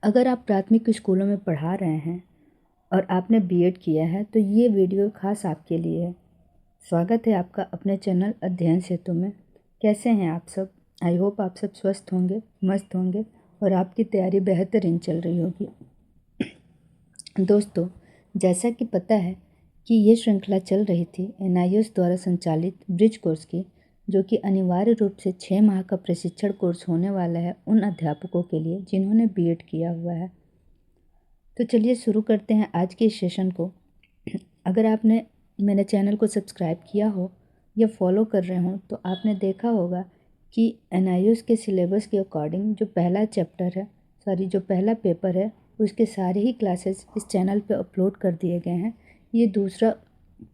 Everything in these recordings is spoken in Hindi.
अगर आप प्राथमिक स्कूलों में पढ़ा रहे हैं और आपने बीएड किया है तो ये वीडियो खास आपके लिए है। स्वागत है आपका अपने चैनल अध्ययन सेतु में। कैसे हैं आप सब? आई होप आप सब स्वस्थ होंगे, मस्त होंगे और आपकी तैयारी बेहतरीन चल रही होगी। दोस्तों, जैसा कि पता है कि ये श्रृंखला चल रही थी एनआईओएस द्वारा संचालित ब्रिज कोर्स की, जो कि अनिवार्य रूप से 6 माह का प्रशिक्षण कोर्स होने वाला है उन अध्यापकों के लिए जिन्होंने बीएड किया हुआ है। तो चलिए शुरू करते हैं आज के इस सेशन को। अगर आपने मेरे चैनल को सब्सक्राइब किया हो या फॉलो कर रहे हो तो आपने देखा होगा कि एनआईओएस के सिलेबस के अकॉर्डिंग जो पहला पेपर है उसके सारे ही क्लासेस इस चैनल पे अपलोड कर दिए गए हैं। ये दूसरा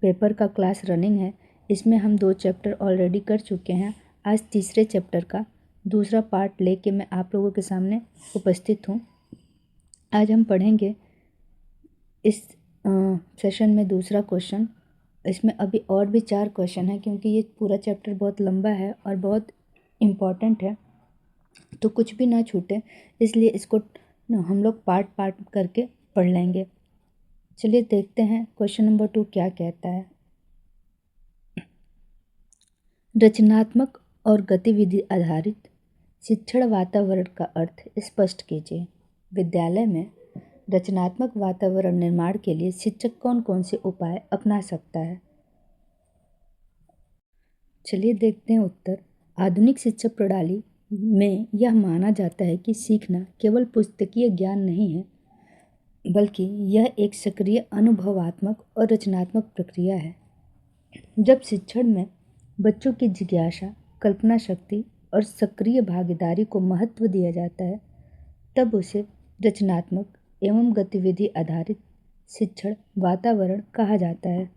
पेपर का क्लास रनिंग है। इसमें हम 2 चैप्टर ऑलरेडी कर चुके हैं। आज तीसरे चैप्टर का दूसरा पार्ट लेके मैं आप लोगों के सामने उपस्थित हूँ। आज हम पढ़ेंगे इस सेशन में दूसरा क्वेश्चन। इसमें अभी और भी 4 क्वेश्चन हैं क्योंकि ये पूरा चैप्टर बहुत लंबा है और बहुत इम्पॉर्टेंट है, तो कुछ भी ना छूटे, इसलिए इसको हम लोग पार्ट पार्ट करके पढ़ लेंगे। चलिए देखते हैं क्वेश्चन नंबर 2 क्या कहता है। रचनात्मक और गतिविधि आधारित शिक्षण वातावरण का अर्थ स्पष्ट कीजिए। विद्यालय में रचनात्मक वातावरण निर्माण के लिए शिक्षक कौन कौन से उपाय अपना सकता है? चलिए देखते हैं उत्तर। आधुनिक शिक्षा प्रणाली में यह माना जाता है कि सीखना केवल पुस्तकीय ज्ञान नहीं है, बल्कि यह एक सक्रिय अनुभवात्मक और रचनात्मक प्रक्रिया है। जब शिक्षण में बच्चों की जिज्ञासा, कल्पना शक्ति और सक्रिय भागीदारी को महत्व दिया जाता है, तब उसे रचनात्मक एवं गतिविधि आधारित शिक्षण वातावरण कहा जाता है।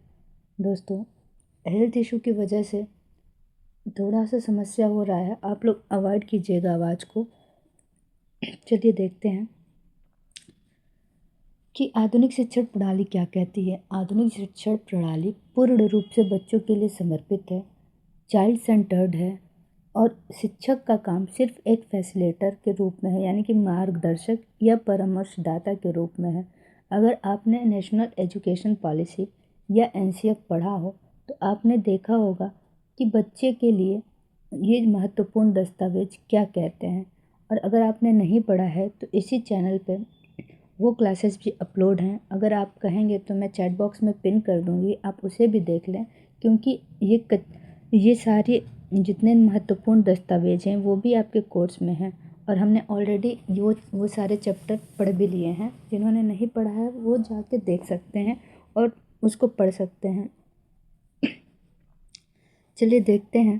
दोस्तों, हेल्थ इशू की वजह से थोड़ा सा समस्या हो रहा है, आप लोग अवॉइड कीजिएगा आवाज़ को। चलिए देखते हैं कि आधुनिक शिक्षण प्रणाली क्या कहती है। आधुनिक शिक्षण प्रणाली पूर्ण रूप से बच्चों के लिए समर्पित है, चाइल्ड सेंटर्ड है और शिक्षक का काम सिर्फ एक फैसिलिटेटर के रूप में है, यानी कि मार्गदर्शक या परामर्शदाता के रूप में है। अगर आपने नेशनल एजुकेशन पॉलिसी या एनसीएफ पढ़ा हो तो आपने देखा होगा कि बच्चे के लिए ये महत्वपूर्ण दस्तावेज क्या कहते हैं, और अगर आपने नहीं पढ़ा है तो इसी चैनल पे वो क्लासेस भी अपलोड हैं। अगर आप कहेंगे तो मैं चैट बॉक्स में पिन कर दूँगी, आप उसे भी देख लें, क्योंकि ये सारे जितने महत्वपूर्ण दस्तावेज हैं वो भी आपके कोर्स में हैं और हमने ऑलरेडी वो सारे चैप्टर पढ़ भी लिए हैं। जिन्होंने नहीं पढ़ा है वो जाके देख सकते हैं और उसको पढ़ सकते हैं। चलिए देखते हैं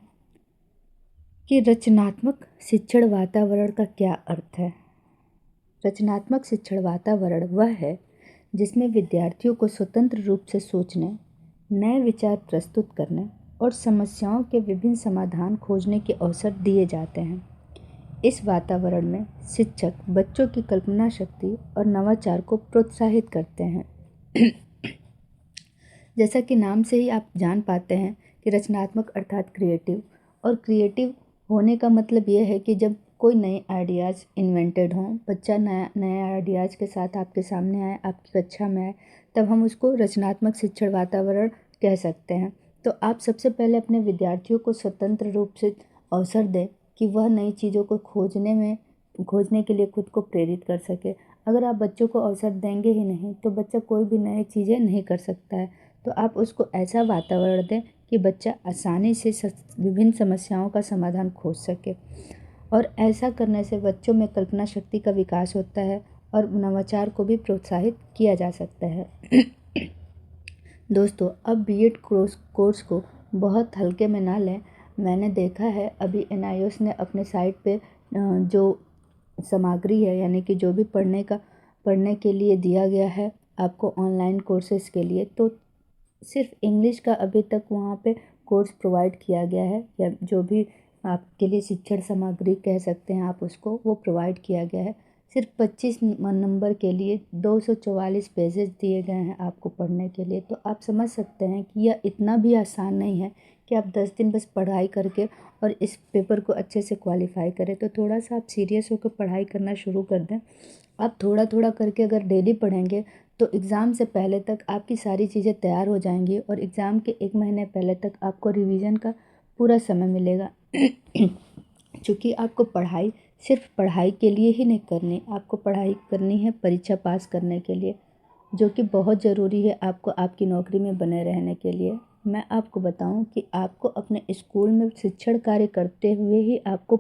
कि रचनात्मक शिक्षण वातावरण का क्या अर्थ है। रचनात्मक शिक्षण वातावरण वह है जिसमें विद्यार्थियों को स्वतंत्र रूप से सोचने, नए विचार प्रस्तुत करने और समस्याओं के विभिन्न समाधान खोजने के अवसर दिए जाते हैं। इस वातावरण में शिक्षक बच्चों की कल्पना शक्ति और नवाचार को प्रोत्साहित करते हैं। जैसा कि नाम से ही आप जान पाते हैं कि रचनात्मक अर्थात क्रिएटिव, और क्रिएटिव होने का मतलब यह है कि जब कोई नए आइडियाज़ इन्वेंटेड हों, बच्चा नए आइडियाज़ के साथ आपके सामने आए, आपकी कक्षा में आए, तब हम उसको रचनात्मक शिक्षण वातावरण कह सकते हैं। तो आप सबसे पहले अपने विद्यार्थियों को स्वतंत्र रूप से अवसर दें कि वह नई चीज़ों को खोजने के लिए खुद को प्रेरित कर सके। अगर आप बच्चों को अवसर देंगे ही नहीं तो बच्चा कोई भी नई चीज़ें नहीं कर सकता है। तो आप उसको ऐसा वातावरण दें कि बच्चा आसानी से विभिन्न समस्याओं का समाधान खोज सके, और ऐसा करने से बच्चों में कल्पना शक्ति का विकास होता है और नवाचार को भी प्रोत्साहित किया जा सकता है। दोस्तों, अब बीएड कोर्स को बहुत हल्के में ना लें। मैंने देखा है अभी एनआईओएस ने अपने साइट पे जो सामग्री है, यानी कि जो भी पढ़ने के लिए दिया गया है आपको ऑनलाइन कोर्सेज़ के लिए, तो सिर्फ इंग्लिश का अभी तक वहाँ पे कोर्स प्रोवाइड किया गया है, या जो भी आपके लिए शिक्षण सामग्री कह सकते हैं आप उसको, वो प्रोवाइड किया गया है। सिर्फ 25 नंबर के लिए 244 पेजेस दिए गए हैं आपको पढ़ने के लिए। तो आप समझ सकते हैं कि यह इतना भी आसान नहीं है कि आप 10 दिन बस पढ़ाई करके और इस पेपर को अच्छे से क्वालिफाई करें। तो थोड़ा सा आप सीरियस होकर पढ़ाई करना शुरू कर दें। आप थोड़ा थोड़ा करके अगर डेली पढ़ेंगे तो एग्ज़ाम से पहले तक आपकी सारी चीज़ें तैयार हो जाएंगी और एग्ज़ाम के 1 महीने पहले तक आपको रिवीजन का पूरा समय मिलेगा। क्योंकि आपको पढ़ाई सिर्फ पढ़ाई के लिए ही नहीं करनी, आपको पढ़ाई करनी है परीक्षा पास करने के लिए, जो कि बहुत ज़रूरी है आपको आपकी नौकरी में बने रहने के लिए। मैं आपको बताऊं कि आपको अपने स्कूल में शिक्षण कार्य करते हुए ही आपको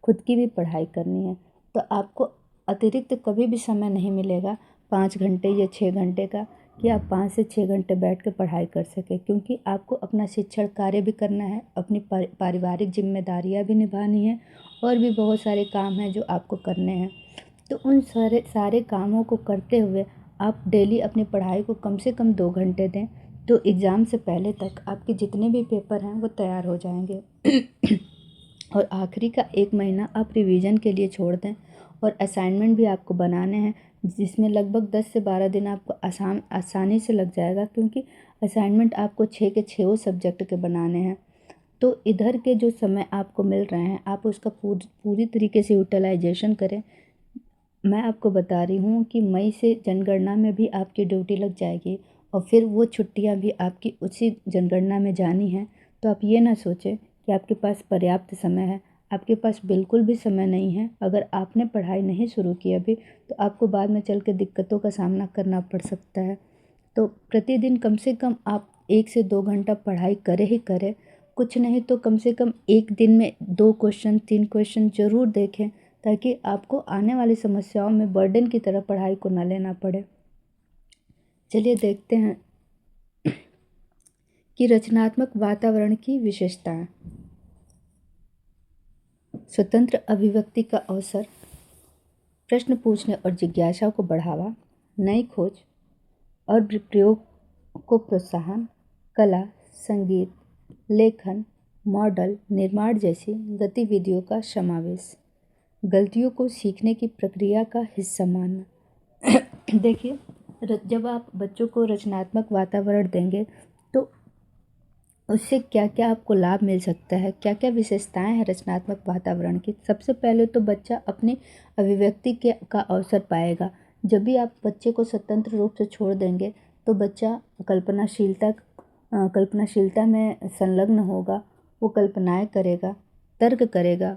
खुद की भी पढ़ाई करनी है। तो आपको अतिरिक्त कभी भी समय नहीं मिलेगा 5 घंटे या 6 घंटे का कि आप 5 से 6 घंटे बैठ कर पढ़ाई कर सकें, क्योंकि आपको अपना शिक्षण कार्य भी करना है, अपनी पारिवारिक जिम्मेदारियां भी निभानी है और भी बहुत सारे काम हैं जो आपको करने हैं। तो उन सारे कामों को करते हुए आप डेली अपनी पढ़ाई को कम से कम 2 घंटे दें, तो एग्ज़ाम से पहले तक आपके जितने भी पेपर हैं वो तैयार हो जाएंगे। और आखिरी का 1 महीना आप रिवीजन के लिए छोड़ दें और असाइनमेंट भी आपको बनाने हैं, जिसमें लगभग 10 से 12 दिन आपको आसानी से लग जाएगा, क्योंकि असाइनमेंट आपको 6 के 6 सब्जेक्ट के बनाने हैं। तो इधर के जो समय आपको मिल रहे हैं आप उसका पूरी तरीके से यूटिलाइजेशन करें। मैं आपको बता रही हूँ कि मई से जनगणना में भी आपकी ड्यूटी लग जाएगी और फिर वो छुट्टियाँ भी आपकी उसी जनगणना में जानी हैं। तो आप ये ना सोचें कि आपके पास पर्याप्त समय है, आपके पास बिल्कुल भी समय नहीं है। अगर आपने पढ़ाई नहीं शुरू की अभी तो आपको बाद में चल के दिक्कतों का सामना करना पड़ सकता है। तो प्रतिदिन कम से कम आप 1 से 2 घंटा पढ़ाई करें ही करें, कुछ नहीं तो कम से कम एक दिन में 2 क्वेश्चन 3 क्वेश्चन ज़रूर देखें, ताकि आपको आने वाली समस्याओं में बर्डन की तरह पढ़ाई को न लेना पड़े। चलिए देखते हैं कि रचनात्मक वातावरण की विशेषताएं। स्वतंत्र अभिव्यक्ति का अवसर, प्रश्न पूछने और जिज्ञासा को बढ़ावा, नई खोज और प्रयोग को प्रोत्साहन, कला, संगीत, लेखन, मॉडल निर्माण जैसी गतिविधियों का समावेश, गलतियों को सीखने की प्रक्रिया का हिस्सा मानना। देखिए, जब आप बच्चों को रचनात्मक वातावरण देंगे तो उससे क्या क्या आपको लाभ मिल सकता है, क्या क्या विशेषताएं हैं रचनात्मक वातावरण की। सबसे पहले तो बच्चा अपनी अभिव्यक्ति का अवसर पाएगा। जब भी आप बच्चे को स्वतंत्र रूप से छोड़ देंगे तो बच्चा कल्पनाशीलता में संलग्न होगा, वो कल्पनाएं करेगा, तर्क करेगा,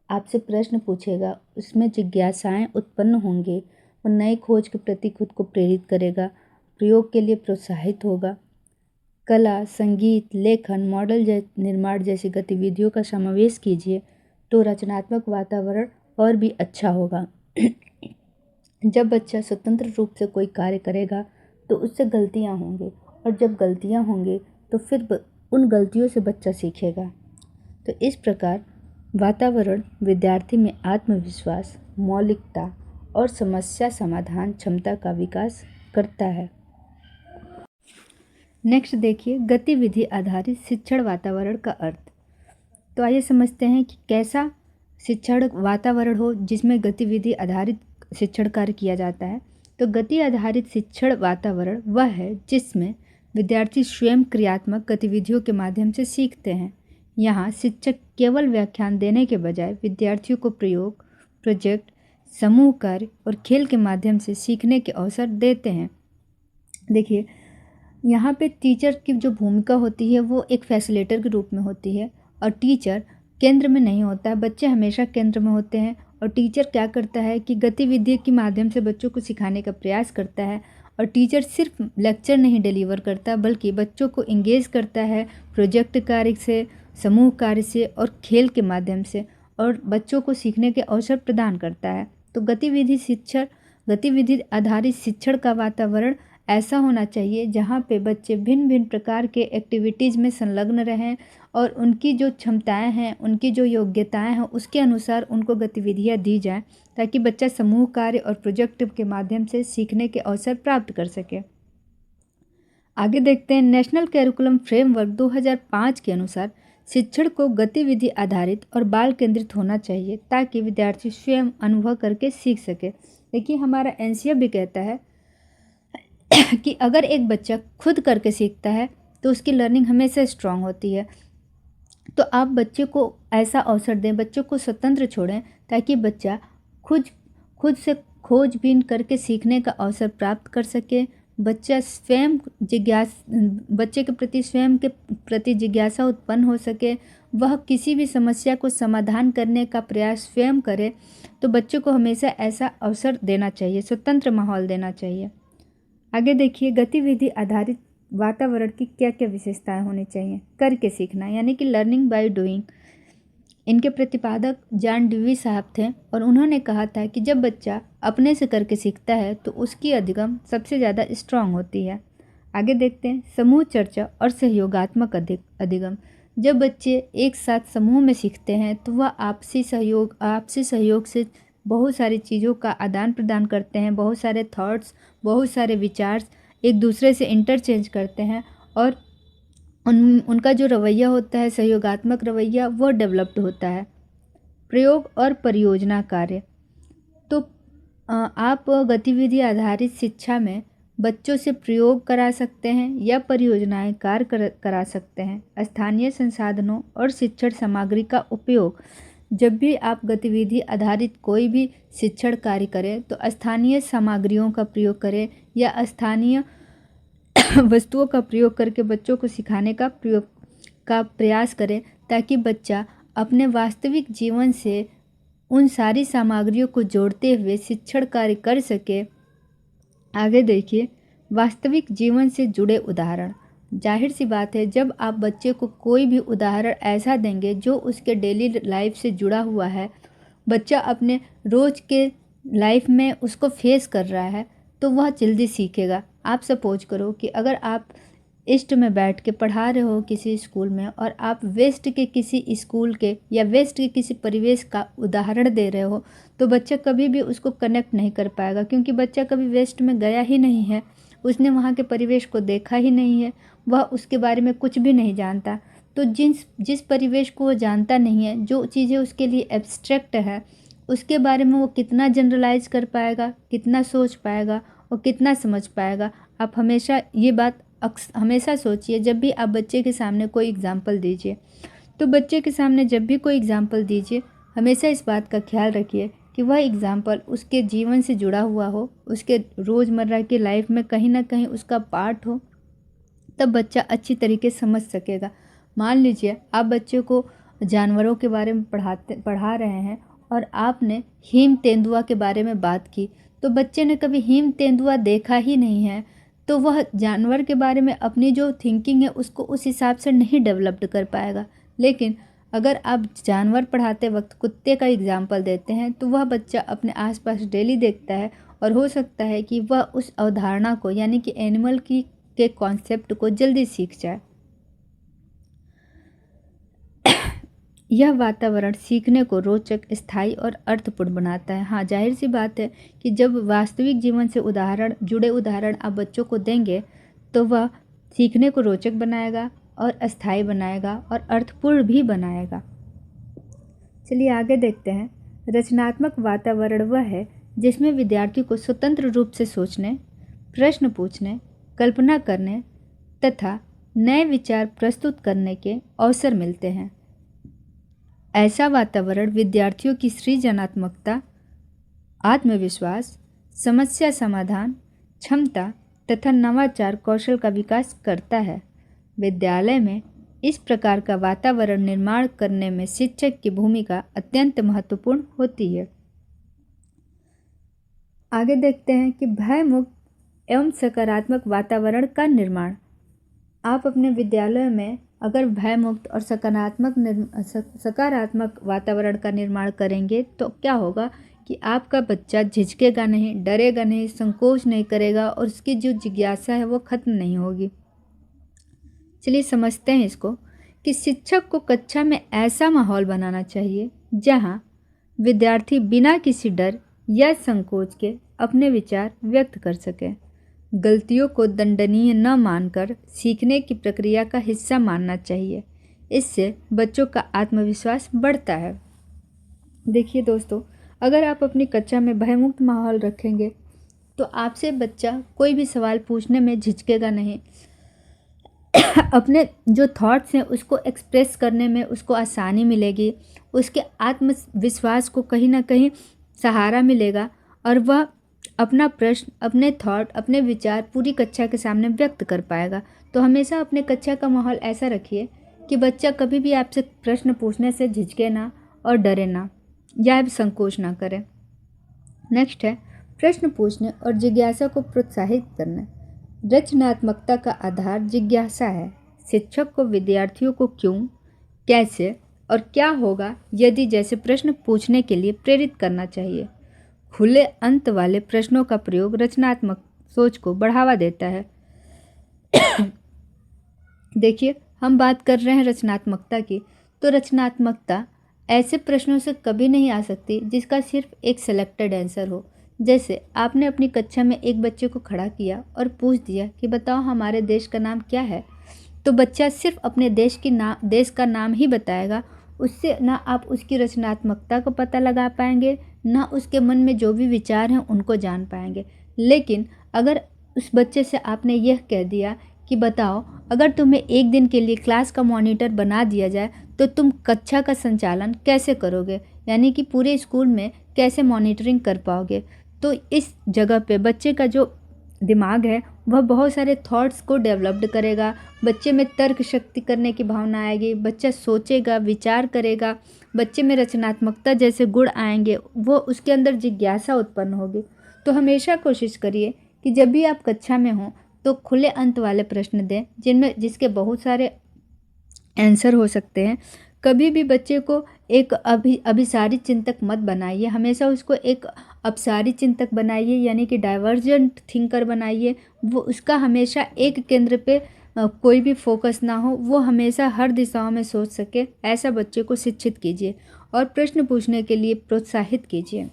आपसे प्रश्न पूछेगा, उसमें जिज्ञासाएं उत्पन्न होंगी, वो नई खोज के प्रति खुद को प्रेरित करेगा, प्रयोग के लिए प्रोत्साहित होगा। कला, संगीत, लेखन, मॉडल निर्माण जैसी गतिविधियों का समावेश कीजिए तो रचनात्मक वातावरण और भी अच्छा होगा। जब बच्चा स्वतंत्र रूप से कोई कार्य करेगा तो उससे गलतियां होंगी, और जब गलतियां होंगी तो फिर उन गलतियों से बच्चा सीखेगा। तो इस प्रकार वातावरण विद्यार्थी में आत्मविश्वास, मौलिकता और समस्या समाधान क्षमता का विकास करता है। नेक्स्ट देखिए, गतिविधि आधारित शिक्षण वातावरण का अर्थ। तो आइए समझते हैं कि कैसा शिक्षण वातावरण हो जिसमें गतिविधि आधारित शिक्षण कार्य किया जाता है। तो गति आधारित शिक्षण वातावरण वह है जिसमें विद्यार्थी स्वयं क्रियात्मक गतिविधियों के माध्यम से सीखते हैं। यहाँ शिक्षक केवल व्याख्यान देने के बजाय विद्यार्थियों को प्रयोग, प्रोजेक्ट, समूह कार्य और खेल के माध्यम से सीखने के अवसर देते हैं। देखिए, यहाँ पे टीचर की जो भूमिका होती है वो एक फैसिलिटेटर के रूप में होती है, और टीचर केंद्र में नहीं होता है, बच्चे हमेशा केंद्र में होते हैं। और टीचर क्या करता है कि गतिविधि के माध्यम से बच्चों को सिखाने का प्रयास करता है, और टीचर सिर्फ लेक्चर नहीं डिलीवर करता बल्कि बच्चों को इंगेज करता है प्रोजेक्ट कार्य से, समूह कार्य से और खेल के माध्यम से, और बच्चों को सीखने के अवसर प्रदान करता है। तो गतिविधि आधारित शिक्षण का वातावरण ऐसा होना चाहिए जहाँ पे बच्चे भिन्न भिन्न प्रकार के एक्टिविटीज़ में संलग्न रहें और उनकी जो क्षमताएं हैं, उनकी जो योग्यताएं हैं, उसके अनुसार उनको गतिविधियाँ दी जाएं, ताकि बच्चा समूह कार्य और प्रोजेक्ट के माध्यम से सीखने के अवसर प्राप्त कर सके। आगे देखते हैं, नेशनल कैरिकुलम फ्रेमवर्क 2005 के अनुसार शिक्षण को गतिविधि आधारित और बाल केंद्रित होना चाहिए ताकि विद्यार्थी स्वयं अनुभव करके सीख सके। देखिए, हमारा एनसीईआरटी भी कहता है कि अगर एक बच्चा खुद करके सीखता है तो उसकी लर्निंग हमेशा स्ट्रांग होती है। तो आप बच्चे को ऐसा अवसर दें, बच्चों को स्वतंत्र छोड़ें, ताकि बच्चा खुद खुद से खोजबीन करके सीखने का अवसर प्राप्त कर सके। बच्चे के प्रति स्वयं के प्रति जिज्ञासा उत्पन्न हो सके, वह किसी भी समस्या को समाधान करने का प्रयास स्वयं करे। तो बच्चों को हमेशा ऐसा अवसर देना चाहिए, स्वतंत्र माहौल देना चाहिए। आगे देखिए, गतिविधि आधारित वातावरण की क्या क्या विशेषताएं होनी चाहिए। करके सीखना यानी कि लर्निंग बाय डूइंग। इनके प्रतिपादक जॉन डेवी साहब थे और उन्होंने कहा था कि जब बच्चा अपने से करके सीखता है तो उसकी अधिगम सबसे ज़्यादा स्ट्रांग होती है। आगे देखते हैं, समूह चर्चा और सहयोगात्मक अधिगम। जब बच्चे एक साथ समूह में सीखते हैं तो वह आपसी सहयोग से बहुत सारी चीज़ों का आदान प्रदान करते हैं, बहुत सारे थॉट्स, बहुत सारे विचार एक दूसरे से इंटरचेंज करते हैं और उनका जो रवैया होता है, सहयोगात्मक रवैया, वो डेवलप्ड होता है। प्रयोग और परियोजना कार्य। तो आप गतिविधि आधारित शिक्षा में बच्चों से प्रयोग करा सकते हैं या परियोजनाएं कार्य करा सकते हैं। स्थानीय संसाधनों और शिक्षण सामग्री का उपयोग। जब भी आप गतिविधि आधारित कोई भी शिक्षण कार्य करें तो स्थानीय सामग्रियों का प्रयोग करें या स्थानीय वस्तुओं का प्रयोग करके बच्चों को सिखाने का प्रयास करें, ताकि बच्चा अपने वास्तविक जीवन से उन सारी सामग्रियों को जोड़ते हुए शिक्षण कार्य कर सके। आगे देखिए, वास्तविक जीवन से जुड़े उदाहरण। जाहिर सी बात है, जब आप बच्चे को कोई भी उदाहरण ऐसा देंगे जो उसके डेली लाइफ से जुड़ा हुआ है, बच्चा अपने रोज़ के लाइफ में उसको फेस कर रहा है, तो वह जल्दी सीखेगा। आप सपोज करो कि अगर आप ईस्ट में बैठ के पढ़ा रहे हो किसी स्कूल में और आप वेस्ट के किसी स्कूल के या वेस्ट के किसी परिवेश का उदाहरण दे रहे हो, तो बच्चा कभी भी उसको कनेक्ट नहीं कर पाएगा, क्योंकि बच्चा कभी वेस्ट में गया ही नहीं है, उसने वहाँ के परिवेश को देखा ही नहीं है, वह उसके बारे में कुछ भी नहीं जानता। तो जिस परिवेश को वो जानता नहीं है, जो चीज़ें उसके लिए एब्स्ट्रैक्ट है, उसके बारे में वो कितना जनरलाइज कर पाएगा, कितना सोच पाएगा और कितना समझ पाएगा। आप हमेशा ये बात हमेशा सोचिए, जब भी आप बच्चे के सामने कोई एग्जाम्पल दीजिए, तो बच्चे के सामने जब भी कोई एग्जाम्पल दीजिए, हमेशा इस बात का ख्याल रखिए कि वह एग्जाम्पल उसके जीवन से जुड़ा हुआ हो, उसके रोज़मर्रा की लाइफ में कहीं ना कहीं उसका पार्ट हो, तब बच्चा अच्छी तरीके से समझ सकेगा। मान लीजिए आप बच्चे को जानवरों के बारे में पढ़ा रहे हैं और आपने हिम तेंदुआ के बारे में बात की, तो बच्चे ने कभी हिम तेंदुआ देखा ही नहीं है, तो वह जानवर के बारे में अपनी जो थिंकिंग है उसको उस हिसाब से नहीं डेवलप्ड कर पाएगा। लेकिन अगर आप जानवर पढ़ाते वक्त कुत्ते का एग्जाम्पल देते हैं, तो वह बच्चा अपने आसपास डेली देखता है और हो सकता है कि वह उस अवधारणा को यानी कि एनिमल के कॉन्सेप्ट को जल्दी सीख जाए। यह वातावरण सीखने को रोचक, स्थायी और अर्थपूर्ण बनाता है। हाँ, जाहिर सी बात है कि जब वास्तविक जीवन से जुड़े उदाहरण आप बच्चों को देंगे, तो वह सीखने को रोचक बनाएगा और अस्थायी बनाएगा और अर्थपूर्ण भी बनाएगा। चलिए आगे देखते हैं। रचनात्मक वातावरण वह है जिसमें विद्यार्थी को स्वतंत्र रूप से सोचने, प्रश्न पूछने, कल्पना करने तथा नए विचार प्रस्तुत करने के अवसर मिलते हैं। ऐसा वातावरण विद्यार्थियों की सृजनात्मकता, आत्मविश्वास, समस्या समाधान क्षमता तथा नवाचार कौशल का विकास करता है। विद्यालय में इस प्रकार का वातावरण निर्माण करने में शिक्षक की भूमिका अत्यंत महत्वपूर्ण होती है। आगे देखते हैं कि भयमुक्त एवं सकारात्मक वातावरण का निर्माण। आप अपने विद्यालय में अगर भयमुक्त और सकारात्मक वातावरण का निर्माण करेंगे, तो क्या होगा कि आपका बच्चा झिझकेगा नहीं, डरेगा नहीं, संकोच नहीं करेगा और उसकी जो जिज्ञासा है वो खत्म नहीं होगी। चलिए समझते हैं इसको कि शिक्षक को कक्षा में ऐसा माहौल बनाना चाहिए जहाँ विद्यार्थी बिना किसी डर या संकोच के अपने विचार व्यक्त कर सके। गलतियों को दंडनीय न मानकर सीखने की प्रक्रिया का हिस्सा मानना चाहिए। इससे बच्चों का आत्मविश्वास बढ़ता है। देखिए दोस्तों, अगर आप अपनी कक्षा में भयमुक्त माहौल रखेंगे तो आपसे बच्चा कोई भी सवाल पूछने में झिझकेगा नहीं, अपने जो थॉट्स हैं उसको एक्सप्रेस करने में उसको आसानी मिलेगी, उसके आत्मविश्वास को कहीं ना कहीं सहारा मिलेगा और वह अपना प्रश्न, अपने थॉट, अपने विचार पूरी कक्षा के सामने व्यक्त कर पाएगा। तो हमेशा अपने कक्षा का माहौल ऐसा रखिए कि बच्चा कभी भी आपसे प्रश्न पूछने से झिझके ना और डरे ना या संकोच ना करे। नेक्स्ट है प्रश्न पूछने और जिज्ञासा को प्रोत्साहित करना। रचनात्मकता का आधार जिज्ञासा है। शिक्षक को विद्यार्थियों को क्यों, कैसे और क्या होगा यदि जैसे प्रश्न पूछने के लिए प्रेरित करना चाहिए। खुले अंत वाले प्रश्नों का प्रयोग रचनात्मक सोच को बढ़ावा देता है। देखिए, हम बात कर रहे हैं रचनात्मकता की, तो रचनात्मकता ऐसे प्रश्नों से कभी नहीं आ सकती जिसका सिर्फ एक सेलेक्टेड आंसर हो। जैसे आपने अपनी कक्षा में एक बच्चे को खड़ा किया और पूछ दिया कि बताओ हमारे देश का नाम क्या है, तो बच्चा सिर्फ अपने देश का नाम ही बताएगा। उससे ना आप उसकी रचनात्मकता को पता लगा पाएंगे, ना उसके मन में जो भी विचार हैं उनको जान पाएंगे। लेकिन अगर उस बच्चे से आपने यह कह दिया कि बताओ अगर तुम्हें एक दिन के लिए क्लास का मॉनिटर बना दिया जाए तो तुम कक्षा का संचालन कैसे करोगे, यानी कि पूरे स्कूल में कैसे मॉनिटरिंग कर पाओगे। तो इस जगह पे बच्चे का जो दिमाग है वह बहुत सारे थॉट्स को डेवलप्ड करेगा, बच्चे में तर्क शक्ति करने की भावना आएगी, बच्चा सोचेगा, विचार करेगा, बच्चे में रचनात्मकता जैसे गुण आएंगे, वो उसके अंदर जिज्ञासा उत्पन्न होगी। तो हमेशा कोशिश करिए कि जब भी आप कक्षा में हों तो खुले अंत वाले प्रश्न दें जिसके बहुत सारे आंसर हो सकते हैं। कभी भी बच्चे को एक अभिसारी चिंतक मत बनाइए, हमेशा उसको एक अपसारी चिंतक बनाइए, यानी कि डाइवर्जेंट थिंकर बनाइए। वो उसका हमेशा एक केंद्र पे कोई भी फोकस ना हो, वो हमेशा हर दिशाओं में सोच सके। ऐसा बच्चे को शिक्षित कीजिए और प्रश्न पूछने के लिए प्रोत्साहित कीजिए।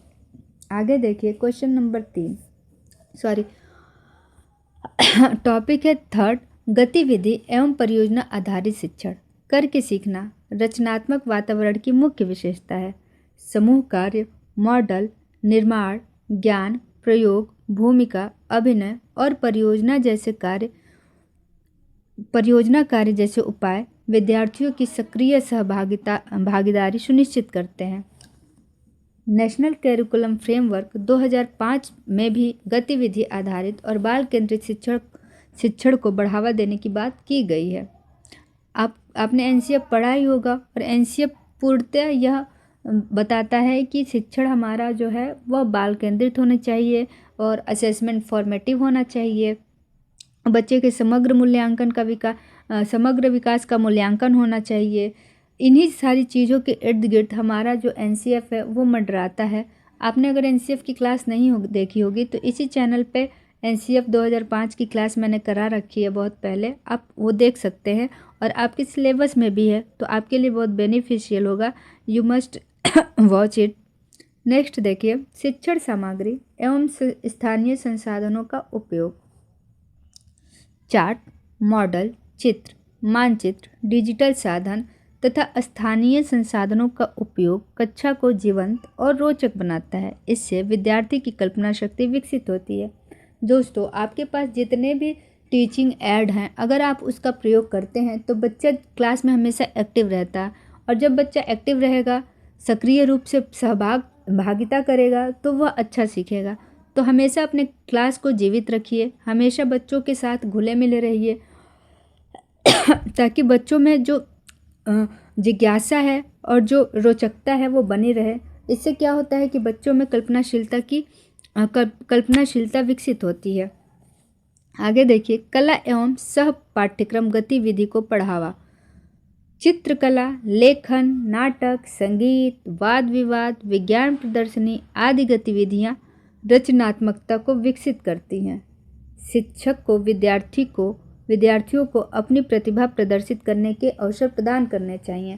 आगे देखिए क्वेश्चन नंबर 3, सॉरी टॉपिक है 3, गतिविधि एवं परियोजना आधारित शिक्षण। करके सीखना रचनात्मक वातावरण की मुख्य विशेषता है। समूह कार्य, मॉडल निर्माण, ज्ञान प्रयोग, भूमिका, अभिनय और परियोजना कार्य जैसे उपाय विद्यार्थियों की सक्रिय भागीदारी सुनिश्चित करते हैं। नेशनल कैरिकुलम फ्रेमवर्क 2005 में भी गतिविधि आधारित और बाल केंद्रित शिक्षण को बढ़ावा देने की बात की गई है। आपने एनसीएफ पढ़ा ही होगा और एनसीएफ पूर्णतः यह बताता है कि शिक्षण हमारा जो है वह बाल केंद्रित होना चाहिए और असेसमेंट फॉर्मेटिव होना चाहिए। बच्चे के समग्र विकास का मूल्यांकन होना चाहिए। इन्हीं सारी चीज़ों के इर्द गिर्द हमारा जो एनसीएफ है वो मंडराता है। आपने अगर एनसीएफ की क्लास नहीं देखी होगी तो इसी चैनल पे एनसीएफ 2005 की क्लास मैंने करा रखी है बहुत पहले, आप वो देख सकते हैं और आपके सिलेबस में भी है, तो आपके लिए बहुत बेनिफिशियल होगा। You must watch it. Next देखिए शिक्षण सामग्री एवं स्थानीय संसाधनों का उपयोग। चार्ट, मॉडल, चित्र, मानचित्र, डिजिटल साधन तथा स्थानीय संसाधनों का उपयोग कक्षा को जीवंत और रोचक बनाता है। इससे विद्यार्थी की कल्पना शक्ति विकसित होती है। दोस्तों, आपके पास जितने भी टीचिंग ऐड हैं, अगर आप उसका प्रयोग करते हैं तो बच्चा क्लास में हमेशा एक्टिव रहता है, और जब बच्चा एक्टिव रहेगा, सक्रिय रूप से भागिता करेगा, तो वह अच्छा सीखेगा। तो हमेशा अपने क्लास को जीवित रखिए, हमेशा बच्चों के साथ घुले मिले रहिए ताकि बच्चों में जो जिज्ञासा है और जो रोचकता है वो बनी रहे। इससे क्या होता है कि बच्चों में कल्पनाशीलता विकसित होती है। आगे देखिए कला एवं सह पाठ्यक्रम गतिविधि को बढ़ावा। चित्रकला, लेखन, नाटक, संगीत, वाद विवाद, विज्ञान प्रदर्शनी आदि गतिविधियां रचनात्मकता को विकसित करती हैं। शिक्षक को विद्यार्थियों को अपनी प्रतिभा प्रदर्शित करने के अवसर प्रदान करने चाहिए।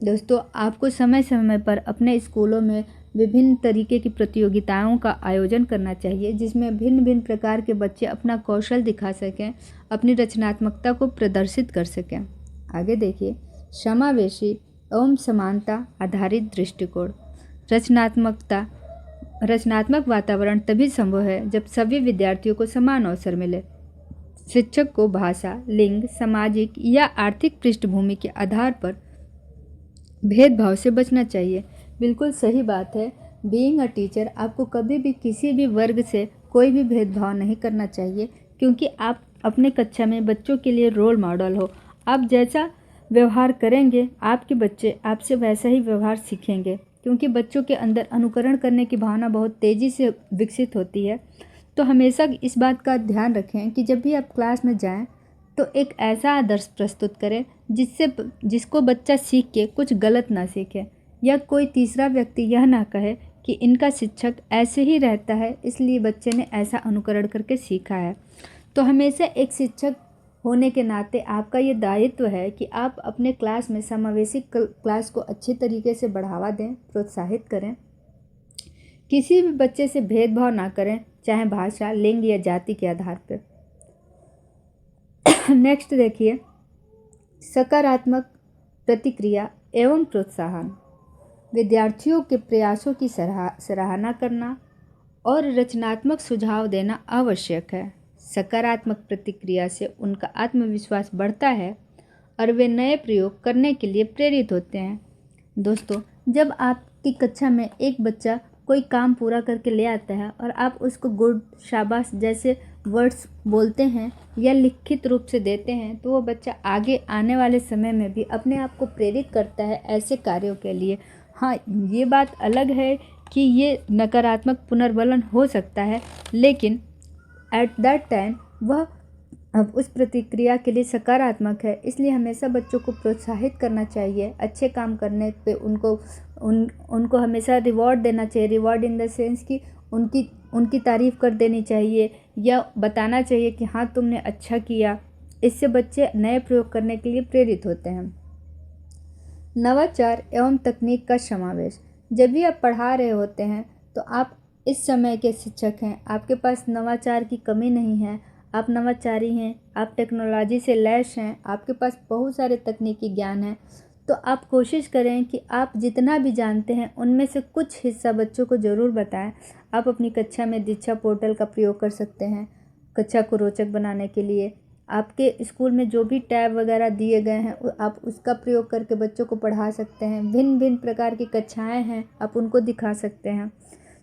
दोस्तों, आपको समय समय पर अपने स्कूलों में विभिन्न तरीके की प्रतियोगिताओं का आयोजन करना चाहिए, जिसमें भिन्न भिन्न प्रकार के बच्चे अपना कौशल दिखा सकें, अपनी रचनात्मकता को प्रदर्शित कर सकें। आगे देखिए समावेशी एवं समानता आधारित दृष्टिकोण। रचनात्मक वातावरण तभी संभव है जब सभी विद्यार्थियों को समान अवसर मिले। शिक्षक को भाषा, लिंग, सामाजिक या आर्थिक पृष्ठभूमि के आधार पर भेदभाव से बचना चाहिए। बिल्कुल सही बात है। बीइंग अ टीचर, आपको कभी भी किसी भी वर्ग से कोई भी भेदभाव नहीं करना चाहिए, क्योंकि आप अपने कक्षा में बच्चों के लिए रोल मॉडल हो। आप जैसा व्यवहार करेंगे, आपके बच्चे आपसे वैसा ही व्यवहार सीखेंगे, क्योंकि बच्चों के अंदर अनुकरण करने की भावना बहुत तेज़ी से विकसित होती है। तो हमेशा इस बात का ध्यान रखें कि जब भी आप क्लास में जाएं तो एक ऐसा आदर्श प्रस्तुत करें जिसको बच्चा सीख के कुछ गलत ना सीखे, या कोई तीसरा व्यक्ति यह ना कहे कि इनका शिक्षक ऐसे ही रहता है इसलिए बच्चे ने ऐसा अनुकरण करके सीखा है। तो हमेशा एक शिक्षक होने के नाते आपका ये दायित्व है कि आप अपने क्लास में समावेशी क्लास को अच्छे तरीके से बढ़ावा दें, प्रोत्साहित करें, किसी भी बच्चे से भेदभाव ना करें, चाहे भाषा, लिंग या जाति के आधार पर। नेक्स्ट देखिए, सकारात्मक प्रतिक्रिया एवं प्रोत्साहन। विद्यार्थियों के प्रयासों की सराहना करना और रचनात्मक सुझाव देना आवश्यक है। सकारात्मक प्रतिक्रिया से उनका आत्मविश्वास बढ़ता है और वे नए प्रयोग करने के लिए प्रेरित होते हैं। दोस्तों, जब आपकी कक्षा में एक बच्चा कोई काम पूरा करके ले आता है और आप उसको गुड, शाबाश जैसे वर्ड्स बोलते हैं या लिखित रूप से देते हैं, तो वो बच्चा आगे आने वाले समय में भी अपने आप को प्रेरित करता है ऐसे कार्यों के लिए। हाँ, ये बात अलग है कि ये नकारात्मक पुनर्बलन हो सकता है, लेकिन एट दैट टाइम वह अब उस प्रतिक्रिया के लिए सकारात्मक है। इसलिए हमेशा बच्चों को प्रोत्साहित करना चाहिए, अच्छे काम करने पे उनको हमेशा रिवॉर्ड देना चाहिए। रिवॉर्ड इन द सेंस कि उनकी तारीफ़ कर देनी चाहिए या बताना चाहिए कि हाँ तुमने अच्छा किया। इससे बच्चे नए प्रयोग करने के लिए प्रेरित होते हैं। नवाचार एवं तकनीक का समावेश। जब भी आप पढ़ा रहे होते हैं तो आप इस समय के शिक्षक हैं, आपके पास नवाचार की कमी नहीं है, आप नवाचारी हैं, आप टेक्नोलॉजी से लैस हैं, आपके पास बहुत सारे तकनीकी ज्ञान है। तो आप कोशिश करें कि आप जितना भी जानते हैं उनमें से कुछ हिस्सा बच्चों को ज़रूर बताएं। आप अपनी कक्षा में दीक्षा पोर्टल का प्रयोग कर सकते हैं कक्षा को रोचक बनाने के लिए। आपके स्कूल में जो भी टैब वगैरह दिए गए हैं आप उसका प्रयोग करके बच्चों को पढ़ा सकते हैं। भिन्न भिन्न प्रकार की कक्षाएँ हैं, आप उनको दिखा सकते हैं।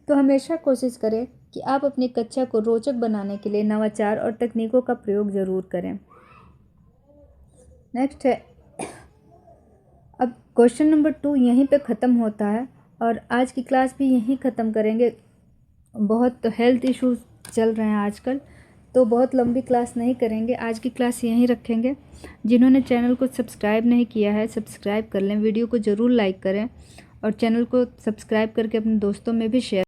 तो हमेशा कोशिश करें कि आप अपनी कक्षा को रोचक बनाने के लिए नवाचार और तकनीकों का प्रयोग ज़रूर करें। नेक्स्ट है, अब क्वेश्चन नंबर 2 यहीं पे ख़त्म होता है और आज की क्लास भी यहीं ख़त्म करेंगे। बहुत हेल्थ इश्यूज चल रहे हैं आजकल, तो बहुत लंबी क्लास नहीं करेंगे, आज की क्लास यहीं रखेंगे। जिन्होंने चैनल को सब्सक्राइब नहीं किया है सब्सक्राइब कर लें, वीडियो को ज़रूर लाइक करें और चैनल को सब्सक्राइब करके अपने दोस्तों में भी शेयर